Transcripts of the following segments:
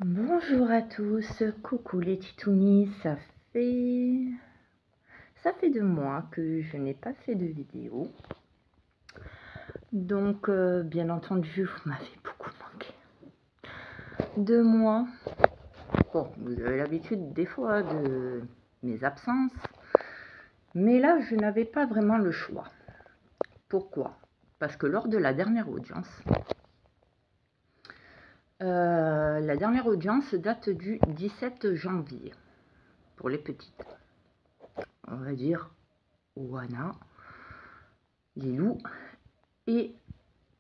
Bonjour à tous, coucou les titounis, ça fait 2 mois que je n'ai pas fait de vidéo. Donc bien entendu, vous m'avez beaucoup manqué. 2 mois. Bon, vous avez l'habitude des fois de mes absences. Mais là, je n'avais pas vraiment le choix. Pourquoi? Parce que lors de la dernière audience, date du 17 janvier. Pour les petites. On va dire Oana, Lilou et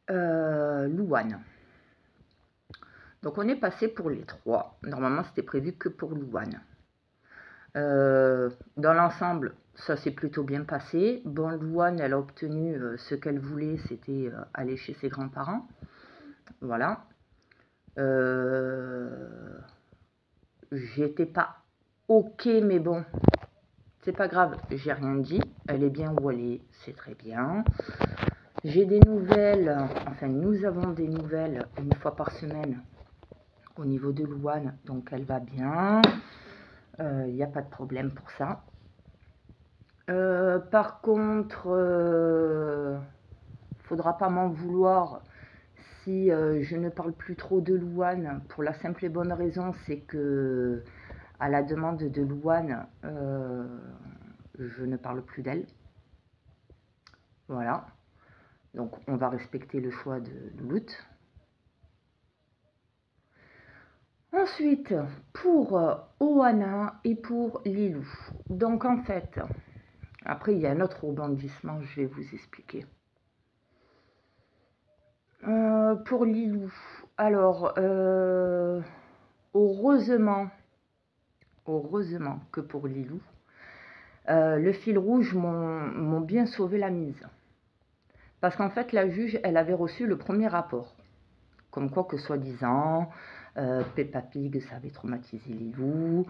Louane. Donc on est passé pour les 3. Normalement c'était prévu que pour Louane. Dans l'ensemble, ça s'est plutôt bien passé. Bon, Louane, elle a obtenu ce qu'elle voulait, c'était aller chez ses grands-parents. Voilà. J'étais pas ok, mais bon, c'est pas grave, j'ai rien dit. Elle est bien où elle est, c'est très bien. J'ai des nouvelles, enfin nous avons des nouvelles une fois par semaine au niveau de Louane, donc elle va bien, il n'y a pas de problème pour ça. Par contre, faudra pas m'en vouloir si je ne parle plus trop de Louane, pour la simple et bonne raison, c'est que à la demande de Louane, je ne parle plus d'elle. Voilà. Donc on va respecter le choix de Louloute. Ensuite, pour Oana et pour Lilou. Donc en fait, après il y a un autre rebondissement, je vais vous expliquer. Pour Lilou, alors heureusement que pour Lilou, le fil rouge m'ont bien sauvé la mise. Parce qu'en fait, la juge, elle avait reçu le premier rapport. Comme quoi que soi-disant, Peppa Pig, ça avait traumatisé Lilou.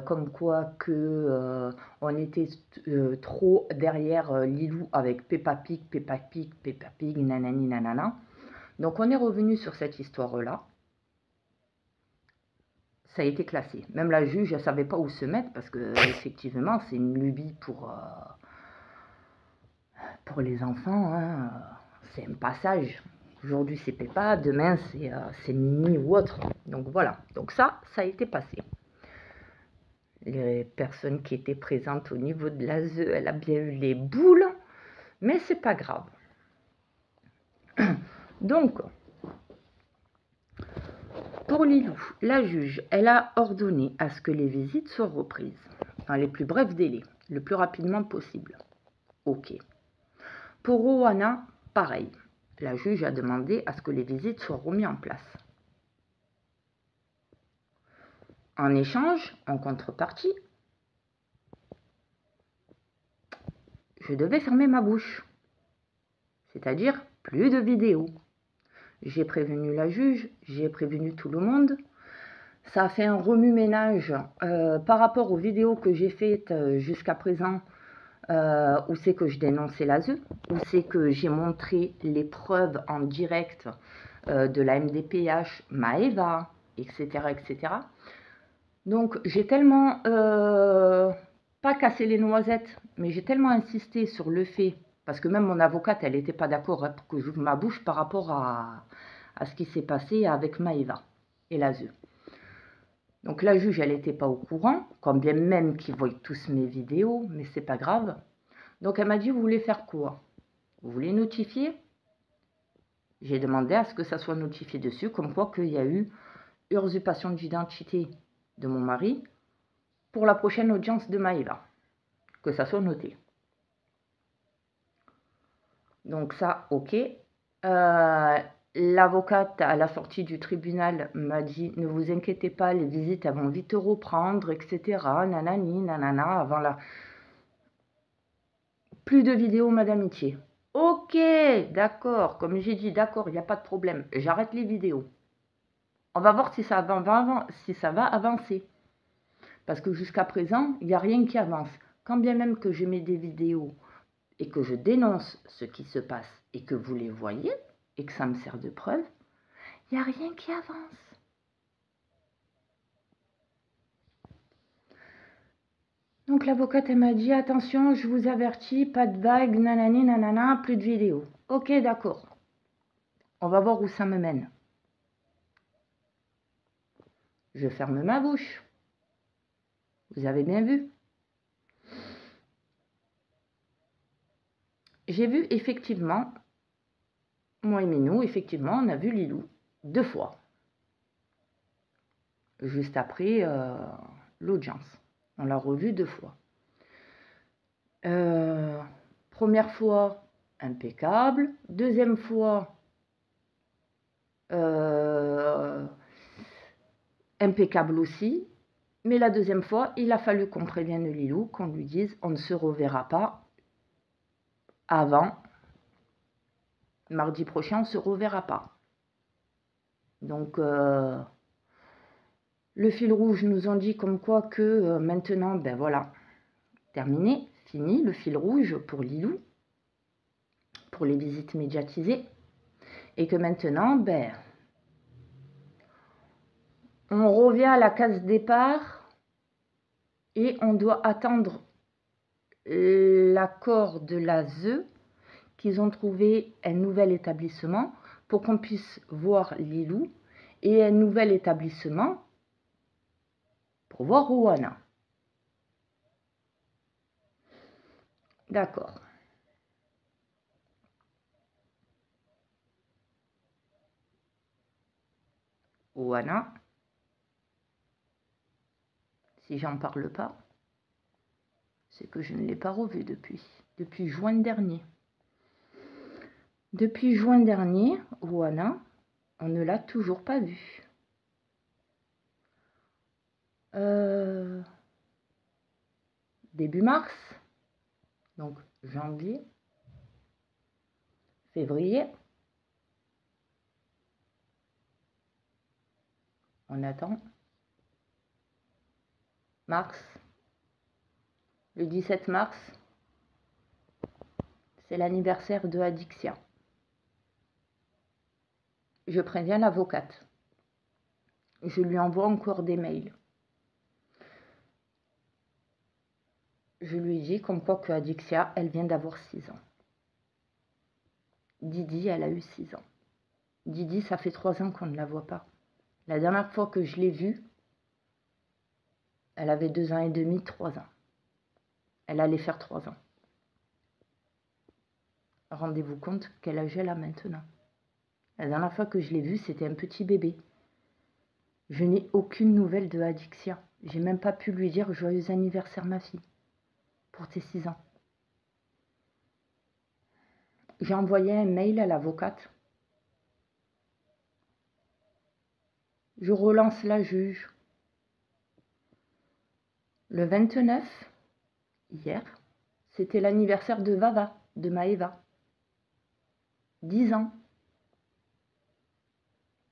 Comme quoi que on était trop derrière Lilou avec Peppa Pig, nanani, nanana. Donc on est revenu sur cette histoire-là. Ça a été classé. Même la juge, elle ne savait pas où se mettre parce que effectivement, c'est une lubie pour les enfants. Hein. C'est un passage. Aujourd'hui, c'est Peppa, demain, c'est Mimi ou autre. Donc voilà. Donc ça a été passé. Les personnes qui étaient présentes au niveau de l'ASE, elle a bien eu les boules, mais c'est pas grave. Donc, pour Lilou, la juge, elle a ordonné à ce que les visites soient reprises dans les plus brefs délais, le plus rapidement possible. Ok. Pour Oana, pareil. La juge a demandé à ce que les visites soient remises en place. En échange, en contrepartie, je devais fermer ma bouche. C'est-à-dire plus de vidéos. J'ai prévenu la juge, j'ai prévenu tout le monde. Ça a fait un remue-ménage par rapport aux vidéos que j'ai faites jusqu'à présent, où c'est que je dénonçais l'ASE, où c'est que j'ai montré les preuves en direct de la MDPH, Maëva, etc. etc. Donc j'ai tellement, pas cassé les noisettes, mais j'ai tellement insisté sur le fait, parce que même mon avocate, elle n'était pas d'accord pour que j'ouvre ma bouche par rapport à ce qui s'est passé avec Maëva et l'ASE. Donc la juge, elle n'était pas au courant, quand bien même qu'ils voient tous mes vidéos, mais c'est pas grave. Donc elle m'a dit, vous voulez faire quoi? Vous voulez notifier? J'ai demandé à ce que ça soit notifié dessus, comme quoi qu'il y a eu usurpation d'identité de mon mari pour la prochaine audience de Maëva, que ça soit noté. Donc ça, ok. L'avocate à la sortie du tribunal m'a dit, ne vous inquiétez pas, les visites elles vont vite reprendre, etc. Nanani, nanana, avant la... Plus de vidéos, madame Itier. Ok, d'accord, comme j'ai dit, d'accord, il n'y a pas de problème, j'arrête les vidéos. On va voir si ça va avancer. Parce que jusqu'à présent, il n'y a rien qui avance. Quand bien même que je mets des vidéos et que je dénonce ce qui se passe et que vous les voyez et que ça me sert de preuve, il n'y a rien qui avance. Donc l'avocate, elle m'a dit, attention, je vous avertis, pas de vague, nanani, nanana, plus de vidéos. Ok, d'accord. On va voir où ça me mène. Je ferme ma bouche. Vous avez bien vu. J'ai vu effectivement, moi et Minou, effectivement, on a vu Lilou 2 fois. Juste après l'audience. On l'a revu 2 fois. Première fois, impeccable. Deuxième fois, impeccable aussi. Mais la deuxième fois, il a fallu qu'on prévienne Lilou, qu'on lui dise on ne se reverra pas avant mardi prochain, on ne se reverra pas. Donc, le fil rouge nous ont dit comme quoi que maintenant, ben voilà, terminé, fini le fil rouge pour Lilou, pour les visites médiatisées. Et que maintenant, ben, on revient à la case départ et on doit attendre l'accord de l'ASE qu'ils ont trouvé un nouvel établissement pour qu'on puisse voir Lilou et un nouvel établissement pour voir Rowana. D'accord. Rowana, si j'en parle pas, c'est que je ne l'ai pas revu depuis juin dernier. Depuis juin dernier, Rowana, on ne l'a toujours pas vu. Début mars, donc janvier, février, on attend. Mars, le 17 mars, c'est l'anniversaire de Adixia. Je préviens l'avocate. Je lui envoie encore des mails. Je lui dis comme quoi que Adixia, elle vient d'avoir 6 ans. Didi, elle a eu 6 ans. Didi, ça fait 3 ans qu'on ne la voit pas. La dernière fois que je l'ai vue, elle avait 2 ans et demi, 3 ans. Elle allait faire 3 ans. Rendez-vous compte quel âge elle a maintenant. La dernière fois que je l'ai vue, c'était un petit bébé. Je n'ai aucune nouvelle de Adixia. J'ai même pas pu lui dire joyeux anniversaire ma fille, pour tes 6 ans. J'ai envoyé un mail à l'avocate. Je relance la juge. Le 29, hier, c'était l'anniversaire de Vava, de Maëva. 10 ans.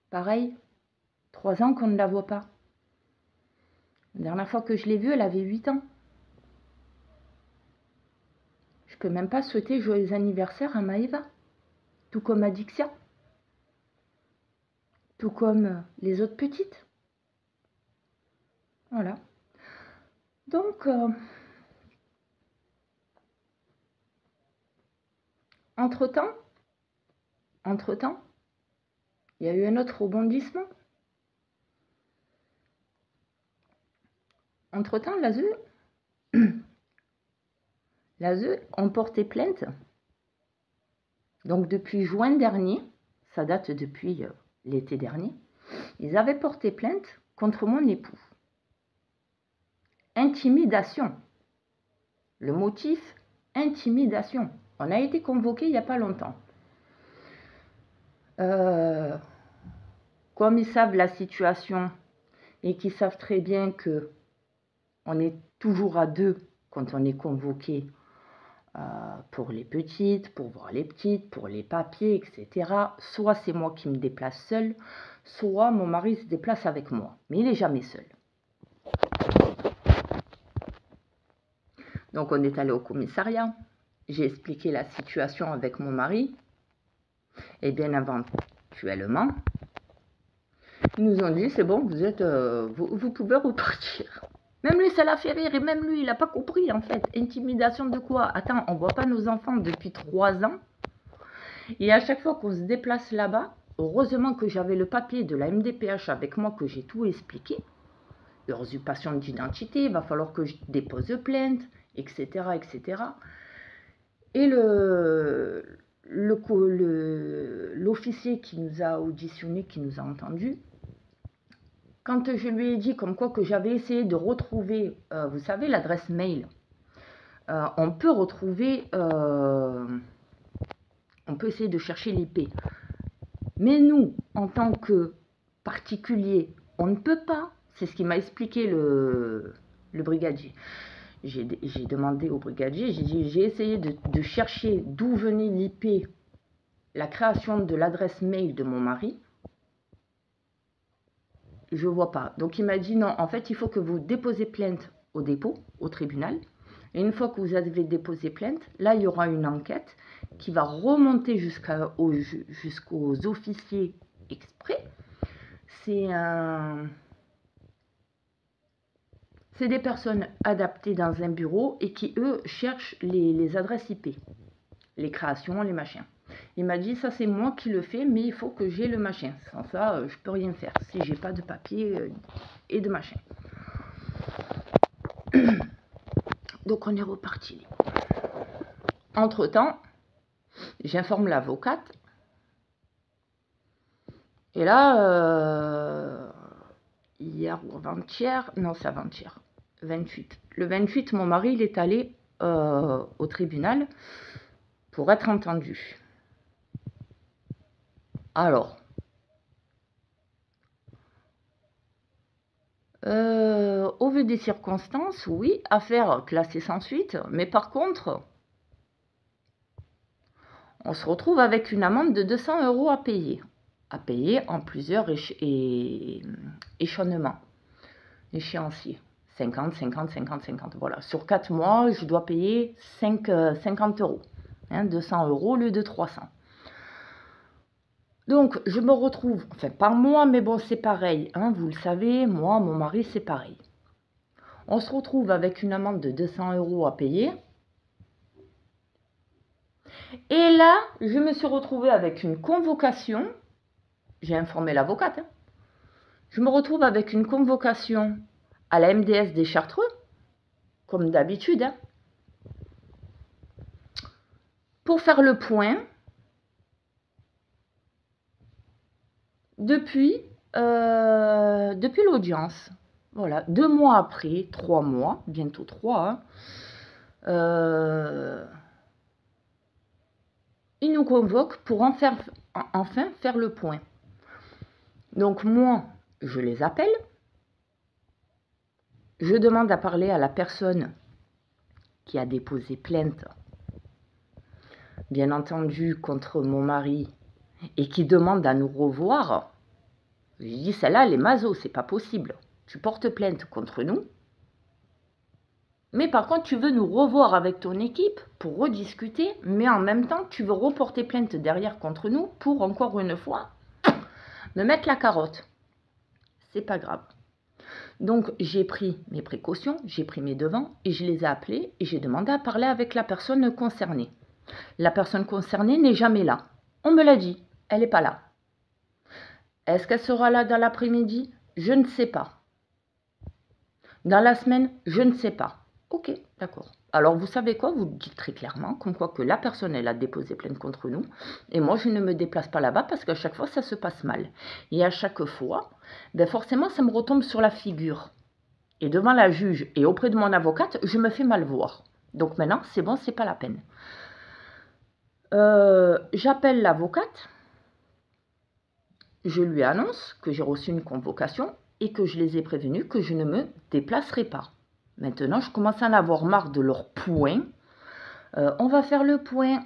Pareil, 3 ans qu'on ne la voit pas. La dernière fois que je l'ai vue, elle avait 8 ans. Je peux même pas souhaiter joyeux anniversaire à Maëva, tout comme à Dixia, tout comme les autres petites. Voilà. Donc, entre-temps, il y a eu un autre rebondissement. Entre-temps, l'ASE ont porté plainte. Donc, depuis juin dernier, ça date depuis l'été dernier, ils avaient porté plainte contre mon époux. Intimidation. Le motif, intimidation. On a été convoqués il n'y a pas longtemps. Comme ils savent la situation et qu'ils savent très bien que on est toujours à 2 quand on est convoqué pour les petites, pour voir les petites, pour les papiers, etc. Soit c'est moi qui me déplace seule, soit mon mari se déplace avec moi. Mais il n'est jamais seul. Donc on est allé au commissariat. J'ai expliqué la situation avec mon mari. Et bien éventuellement, ils nous ont dit c'est bon, vous pouvez repartir. Même lui, ça l'a fait rire et même lui, il n'a pas compris en fait. Intimidation de quoi? Attends, on voit pas nos enfants depuis 3 ans. Et à chaque fois qu'on se déplace là-bas, heureusement que j'avais le papier de la MDPH avec moi, que j'ai tout expliqué. Usurpation d'identité, il va falloir que je dépose plainte, etc. etc. Et l'officier qui nous a auditionné, qui nous a entendus, quand je lui ai dit comme quoi que j'avais essayé de retrouver, vous savez, l'adresse mail, on peut retrouver, on peut essayer de chercher l'IP. Mais nous, en tant que particulier, on ne peut pas. C'est ce qui m'a expliqué le brigadier. J'ai demandé au brigadier, j'ai essayé de chercher d'où venait l'IP, la création de l'adresse mail de mon mari. Je ne vois pas. Donc il m'a dit non, en fait, il faut que vous déposez plainte au dépôt, au tribunal. Et une fois que vous avez déposé plainte, là, il y aura une enquête qui va remonter jusqu'aux officiers exprès. C'est des personnes adaptées dans un bureau et qui, eux, cherchent les adresses IP, les créations, les machins. Il m'a dit, ça c'est moi qui le fais, mais il faut que j'ai le machin. Sans ça, je peux rien faire si j'ai pas de papier et de machin. Donc on est reparti. Entre-temps, j'informe l'avocate. Et là, hier ou avant-hier, non c'est avant-hier, 28. Le 28, mon mari, il est allé au tribunal pour être entendu. Alors, au vu des circonstances, oui, affaire classée sans suite, mais par contre, on se retrouve avec une amende de 200 € à payer en plusieurs échelonnements, échéanciers. 50, 50, 50, 50. Voilà. Sur 4 mois, je dois payer 50 €. 200 € au lieu de 300. Donc, je me retrouve, enfin, pas moi, mais bon, c'est pareil. Vous le savez, moi, mon mari, c'est pareil. On se retrouve avec une amende de 200 € à payer. Et là, je me suis retrouvée avec une convocation. J'ai informé l'avocate. Je me retrouve avec une convocation à la MDS des Chartreux, comme d'habitude, pour faire le point depuis l'audience. Voilà, 2 mois après, 3 mois, bientôt 3, ils nous convoquent pour enfin faire le point. Donc moi, je les appelle, je demande à parler à la personne qui a déposé plainte, bien entendu contre mon mari, et qui demande à nous revoir. Je dis, celle-là, elle est maso, c'est pas possible. Tu portes plainte contre nous, mais par contre, tu veux nous revoir avec ton équipe pour rediscuter, mais en même temps, tu veux reporter plainte derrière contre nous pour, encore une fois, me mettre la carotte. C'est pas grave. Donc, j'ai pris mes précautions, j'ai pris mes devants et je les ai appelés et j'ai demandé à parler avec la personne concernée. La personne concernée n'est jamais là. On me l'a dit, elle n'est pas là. Est-ce qu'elle sera là dans l'après-midi? Je ne sais pas. Dans la semaine? Je ne sais pas. Ok, d'accord. Alors, vous savez quoi? Vous dites très clairement, comme quoi que la personne, elle a déposé plainte contre nous. Et moi, je ne me déplace pas là-bas parce qu'à chaque fois, ça se passe mal. Et à chaque fois, forcément, ça me retombe sur la figure. Et devant la juge et auprès de mon avocate, je me fais mal voir. Donc maintenant, c'est bon, c'est pas la peine. J'appelle l'avocate. Je lui annonce que j'ai reçu une convocation et que je les ai prévenus que je ne me déplacerai pas. Maintenant, je commence à en avoir marre de leurs points. On va faire le point,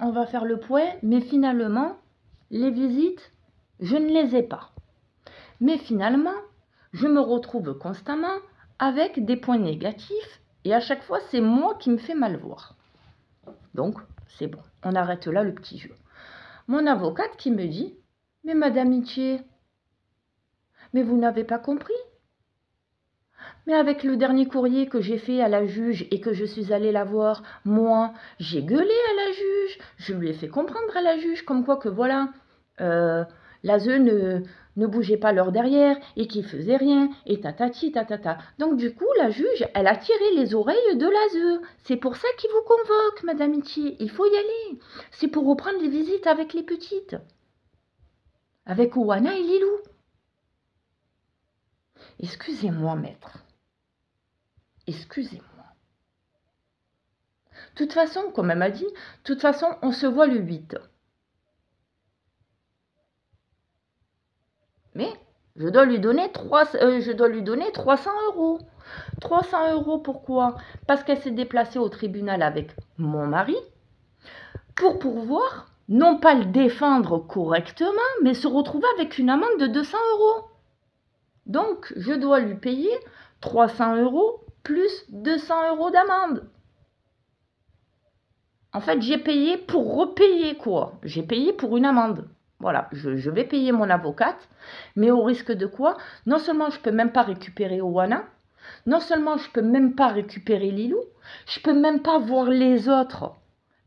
mais finalement, les visites, je ne les ai pas. Mais finalement, je me retrouve constamment avec des points négatifs et à chaque fois, c'est moi qui me fais mal voir. Donc, c'est bon, on arrête là le petit jeu. Mon avocate qui me dit, mais Madame Itier, mais vous n'avez pas compris. Mais avec le dernier courrier que j'ai fait à la juge et que je suis allée la voir, moi, j'ai gueulé à la juge. Je lui ai fait comprendre à la juge comme quoi que voilà, l'ASE ne bougeait pas leur derrière et qu'il faisait rien et tatati tatata. Donc du coup, la juge, elle a tiré les oreilles de l'ASE. C'est pour ça qu'il vous convoque, Madame Itier. Il faut y aller. C'est pour reprendre les visites avec les petites. Avec Ouana et Lilou. Excusez-moi, maître. Excusez-moi. De toute façon, comme elle m'a dit, de toute façon, on se voit le 8. Mais je dois lui donner 300 €. 300 € pourquoi? Parce qu'elle s'est déplacée au tribunal avec mon mari pour pouvoir, non pas le défendre correctement, mais se retrouver avec une amende de 200 €. Donc, je dois lui payer 300 € plus 200 € d'amende. En fait, j'ai payé pour repayer, quoi. J'ai payé pour une amende. Voilà, je vais payer mon avocate, mais au risque de quoi? Non seulement je ne peux même pas récupérer Owana, non seulement je ne peux même pas récupérer Lilou, je ne peux même pas voir les autres.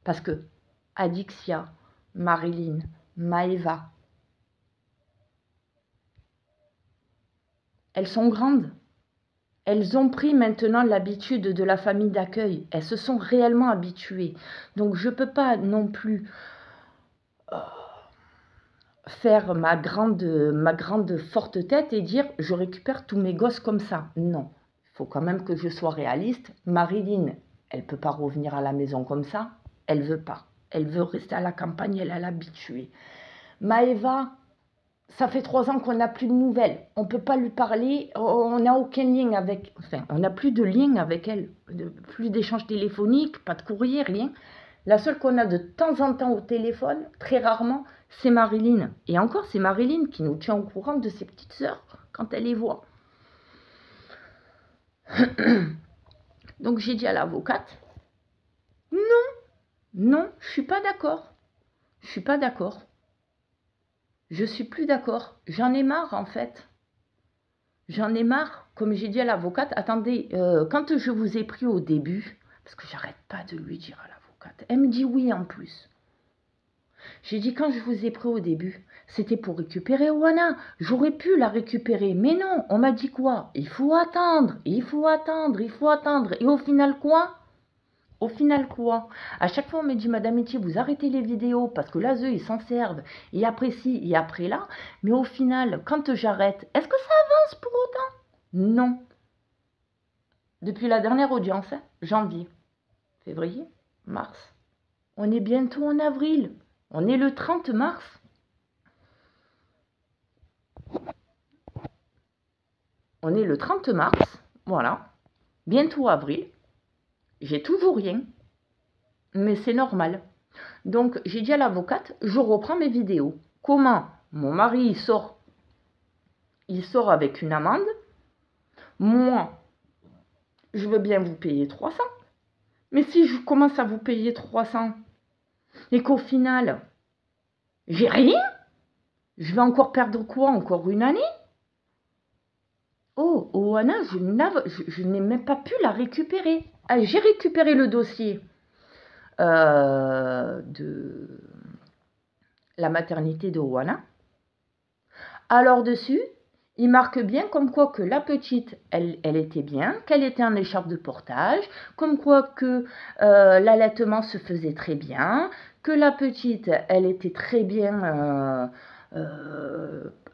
Parce que Adixia, Marilyn, Maëva, elles sont grandes. Elles ont pris maintenant l'habitude de la famille d'accueil. Elles se sont réellement habituées. Donc je ne peux pas non plus faire ma grande forte tête et dire je récupère tous mes gosses comme ça. Non, il faut quand même que je sois réaliste. Marilyn, elle ne peut pas revenir à la maison comme ça. Elle veut pas. Elle veut rester à la campagne, elle est habituée. Maëva, ça fait 3 ans qu'on n'a plus de nouvelles. On ne peut pas lui parler. On n'a aucun lien avec... Enfin, on n'a plus de lien avec elle. Plus d'échanges téléphoniques, pas de courrier, rien. La seule qu'on a de temps en temps au téléphone, très rarement, c'est Marilyn. Et encore, c'est Marilyn qui nous tient au courant de ses petites sœurs quand elle les voit. Donc j'ai dit à l'avocate, non, je suis pas d'accord. Je suis pas d'accord. Je suis plus d'accord. J'en ai marre en fait. J'en ai marre. Comme j'ai dit à l'avocate, attendez, quand je vous ai pris au début, parce que j'arrête pas de lui dire à l'avocate, elle me dit oui en plus. J'ai dit quand je vous ai pris au début, c'était pour récupérer Owana. J'aurais pu la récupérer, mais non, on m'a dit quoi? Il faut attendre, il faut attendre, il faut attendre. Et au final quoi? Au final quoi? À chaque fois on me dit Madame Itier, vous arrêtez les vidéos parce que l'ASE ils s'en servent. Et après ci, et après là. Mais au final, quand j'arrête, est-ce que ça avance pour autant? Non. Depuis la dernière audience, janvier, février, mars. On est bientôt en avril. On est le 30 mars. On est le 30 mars, voilà. Bientôt avril. J'ai toujours rien. Mais c'est normal. Donc, j'ai dit à l'avocate, je reprends mes vidéos. Comment? Mon mari, il sort avec une amende. Moi, je veux bien vous payer 300. Mais si je commence à vous payer 300 et qu'au final, j'ai rien, je vais encore perdre quoi? Encore une année? Oh, Owana, je n'ai même pas pu la récupérer. Ah, j'ai récupéré le dossier de la maternité de Owana. Alors dessus, il marque bien comme quoi que la petite, elle était bien, qu'elle était en écharpe de portage, comme quoi que l'allaitement se faisait très bien, que la petite, elle était très bien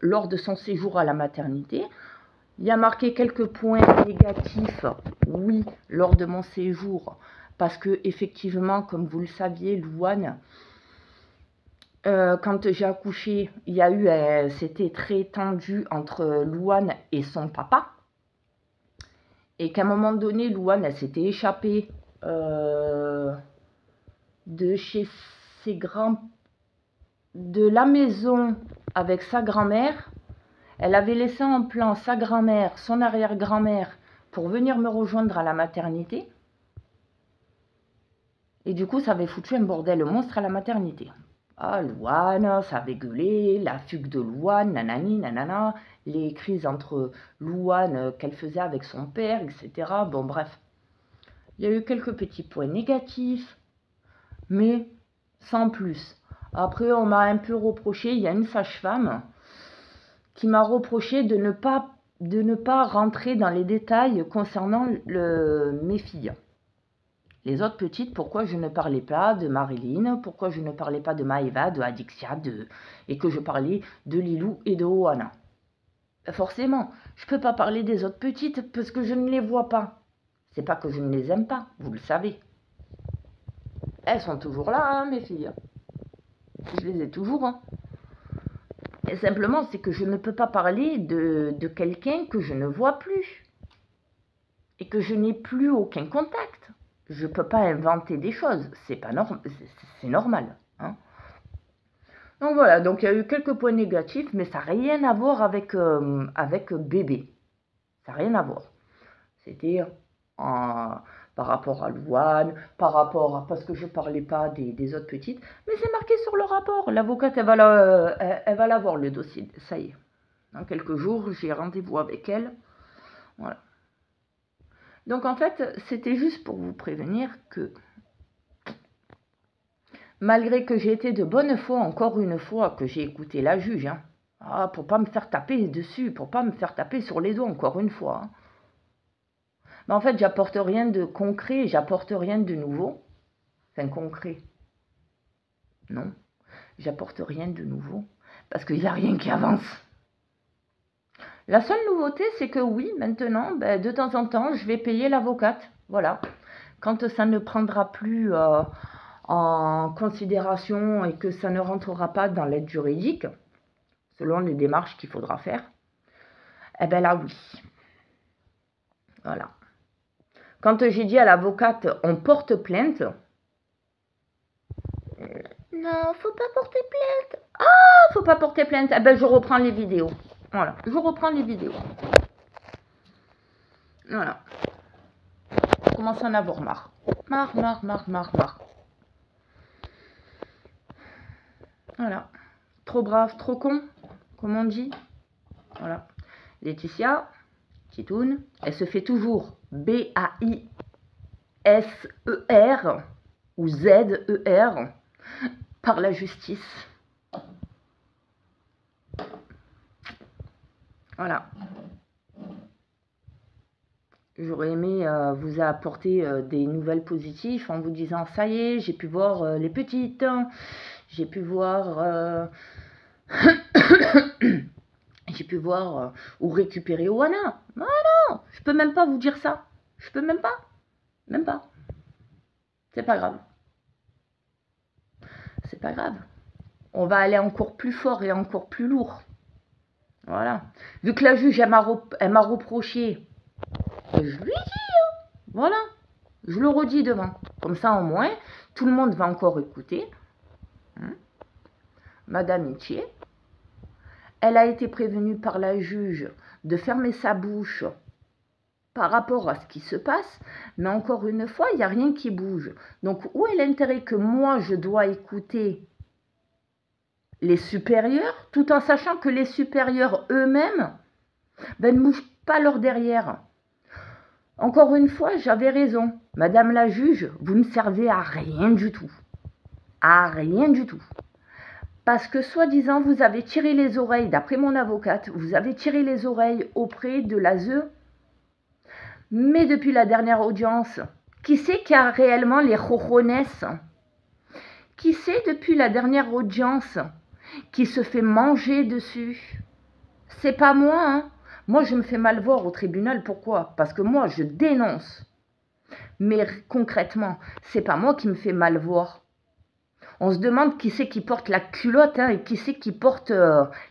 lors de son séjour à la maternité. Il y a marqué quelques points négatifs, oui, lors de mon séjour, parce que effectivement, comme vous le saviez, Louane, quand j'ai accouché, il y a eu, c'était très tendu entre Louane et son papa, et qu'à un moment donné, Louane, elle s'était échappée de chez ses de la maison avec sa grand-mère. Elle avait laissé en plan sa grand-mère, son arrière-grand-mère, pour venir me rejoindre à la maternité. Et du coup, ça avait foutu un bordel monstre à la maternité. Ah, Louane, ça avait gueulé, la fugue de Louane, nanani, nanana, les crises entre Louane qu'elle faisait avec son père, etc. Bon, bref. Il y a eu quelques petits points négatifs, mais sans plus. Après, on m'a un peu reproché, il y a une sage-femme qui m'a reproché de ne pas rentrer dans les détails concernant mes filles. Les autres petites, pourquoi je ne parlais pas de Marilyn, pourquoi je ne parlais pas de Maëva, de Adixia, et que je parlais de Lilou et de Oana. Forcément, je ne peux pas parler des autres petites parce que je ne les vois pas. C'est pas que je ne les aime pas, vous le savez. Elles sont toujours là, hein, mes filles. Je les ai toujours. Hein. Et simplement, c'est que je ne peux pas parler de quelqu'un que je ne vois plus. Et que je n'ai plus aucun contact. Je ne peux pas inventer des choses. C'est pas c'est normal. Hein. Donc voilà, donc il y a eu quelques points négatifs, mais ça n'a rien à voir avec bébé. Ça n'a rien à voir. C'était par rapport à Louane, par rapport à... Parce que je ne parlais pas des autres petites. Mais c'est marqué sur le rapport. L'avocate, elle va l'avoir, le dossier. Ça y est. Dans quelques jours, j'ai rendez-vous avec elle. Voilà. Donc en fait, c'était juste pour vous prévenir que... Malgré que j'ai été de bonne foi, encore une fois, que j'ai écouté la juge, hein, pour pas me faire taper dessus, pour pas me faire taper sur les doigts, encore une fois. Hein. Mais en fait, j'apporte rien de concret, j'apporte rien de nouveau. Enfin, concret. Non, j'apporte rien de nouveau, parce qu'il n'y a rien qui avance. La seule nouveauté, c'est que oui, maintenant, de temps en temps, je vais payer l'avocate. Voilà. Quand ça ne prendra plus... en considération et que ça ne rentrera pas dans l'aide juridique, selon les démarches qu'il faudra faire, eh bien là, oui. Voilà. Quand j'ai dit à l'avocate, on porte plainte, non, faut pas porter plainte. Ah, faut pas porter plainte. Eh bien, je reprends les vidéos. Voilà, je reprends les vidéos. Voilà. Je commence à en avoir marre. Marre. Voilà. Trop brave, trop con, comme on dit. Voilà. Laetitia, Titoune, elle se fait toujours B-A-I-S-E-R ou Z-E-R par la justice. Voilà. J'aurais aimé vous apporter des nouvelles positives en vous disant ça y est, j'ai pu voir les petites, j'ai pu voir j'ai pu voir ou récupérer Oana. Non, je peux même pas vous dire ça. Je peux même pas. Même pas. C'est pas grave. C'est pas grave. On va aller encore plus fort et encore plus lourd. Voilà. Vu que la juge, elle m'a reproché, je lui dis, hein. Voilà. Je le redis devant. Comme ça, au moins, tout le monde va encore écouter. Hein. Madame Itier, elle a été prévenue par la juge de fermer sa bouche par rapport à ce qui se passe, mais encore une fois, il n'y a rien qui bouge. Donc, où est l'intérêt que moi, je dois écouter les supérieurs, tout en sachant que les supérieurs eux-mêmes ne bougent pas leur derrière. Encore une fois, j'avais raison. Madame la juge, vous ne servez à rien du tout. À rien du tout. Parce que, soi-disant, vous avez tiré les oreilles, d'après mon avocate, vous avez tiré les oreilles auprès de l'ASE. Mais depuis la dernière audience, qui c'est qui a réellement les cojones? Qui c'est depuis la dernière audience qui se fait manger dessus? C'est pas moi, hein. Moi, je me fais mal voir au tribunal. Pourquoi? Parce que moi, je dénonce. Mais concrètement, c'est pas moi qui me fais mal voir. On se demande qui c'est qui porte la culotte, hein, et qui c'est qui porte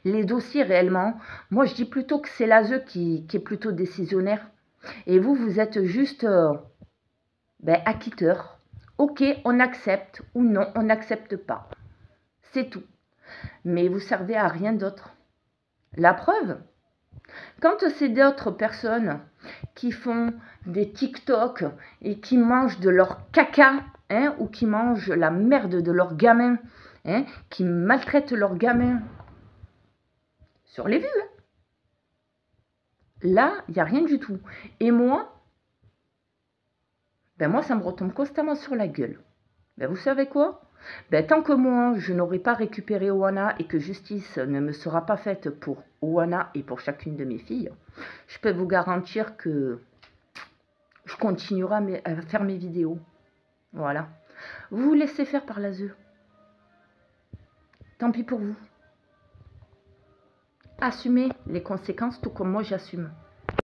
les dossiers réellement. Moi, je dis plutôt que c'est l'ASE qui est plutôt décisionnaire. Et vous, vous êtes juste acquitteur. Ok, on accepte ou non, on n'accepte pas. C'est tout. Mais vous servez à rien d'autre. La preuve, quand c'est d'autres personnes qui font des TikTok et qui mangent de leur caca, hein, ou qui mangent la merde de leurs gamins hein, qui maltraitent leurs gamins sur les vues. Hein. Là, il n'y a rien du tout. Et moi, moi, ça me retombe constamment sur la gueule. Vous savez quoi? Tant que moi, je n'aurai pas récupéré Oana et que justice ne me sera pas faite pour Oana et pour chacune de mes filles, je peux vous garantir que je continuerai à faire mes vidéos. Voilà. Vous vous laissez faire par l'ASE. Tant pis pour vous. Assumez les conséquences tout comme moi j'assume.